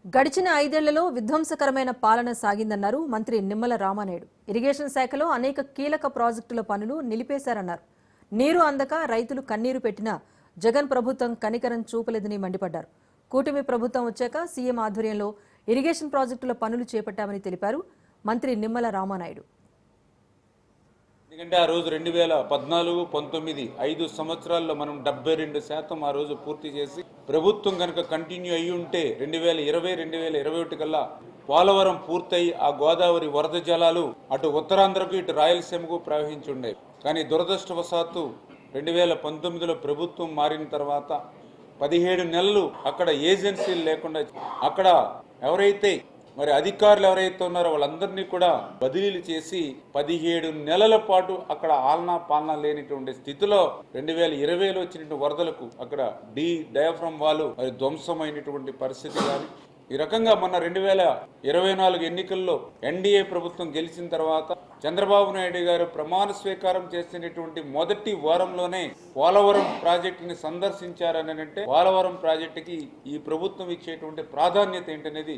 గడిచిన 5 ఏళ్లలో విధ్వంసకరమైన పాలన సాగిందన్నారు మంత్రి నిమ్మల రామానాయుడు. ఇరిగేషన్ శాఖలో అనేక కీలక ప్రాజెక్టుల పనులు నిలిపేశారన్నారు. నీరు అందక రైతులు కన్నీరు పెట్టినా జగన్ ప్రభుత్వం కనికరం చూపలేదని మండిపడ్డారు. కూటమి ప్రభుత్వం వచ్చాక సీఎం ఆధ్వర్యంలో ఇరిగేషన్ ప్రాజెక్టుల పనులు చేపట్టామని తెలిపారు మంత్రి నిమ్మల రామానాయుడు. ఎందుకంటే ఆ రోజు 2014-19 5 సంవత్సరాల్లో మనం 72% ఆ రోజు పూర్తి చేసి ప్రభుత్వం కనుక కంటిన్యూ అయ్యి ఉంటే 2020-2021 కల్లా పోలవరం పూర్తయి ఆ గోదావరి వరద జలాలు అటు ఉత్తరాంధ్రకు ఇటు రాయలసీమకు ప్రవహించి ఉండేవి. కానీ దురదృష్టవశాత్తు 2019లో ప్రభుత్వం మారిన తర్వాత 17 నెలలు అక్కడ ఏజెన్సీలు లేకుండా అక్కడ ఎవరైతే మరి అధికారులు ఎవరైతే ఉన్నారో వాళ్ళందరినీ కూడా బదిలీలు చేసి 17 నెలల పాటు అక్కడ ఆలనా పాలనా లేనిటువంటి స్థితిలో 2020లో వచ్చినటువంటి వరదలకు అక్కడ డయాఫ్రమ్ వాల్ మరి ధ్వంసమైనటువంటి పరిస్థితి. కానీ ఈ రకంగా మొన్న 2024 ఎన్నికల్లో ఎన్డీఏ ప్రభుత్వం గెలిచిన తర్వాత చంద్రబాబు నాయుడు గారు ప్రమాణ స్వీకారం చేసినటువంటి మొదటి వారంలోనే పోలవరం ప్రాజెక్టుని సందర్శించారని అంటే పోలవరం ప్రాజెక్టుకి ఈ ప్రభుత్వం ఇచ్చేటువంటి ప్రాధాన్యత ఏంటనేది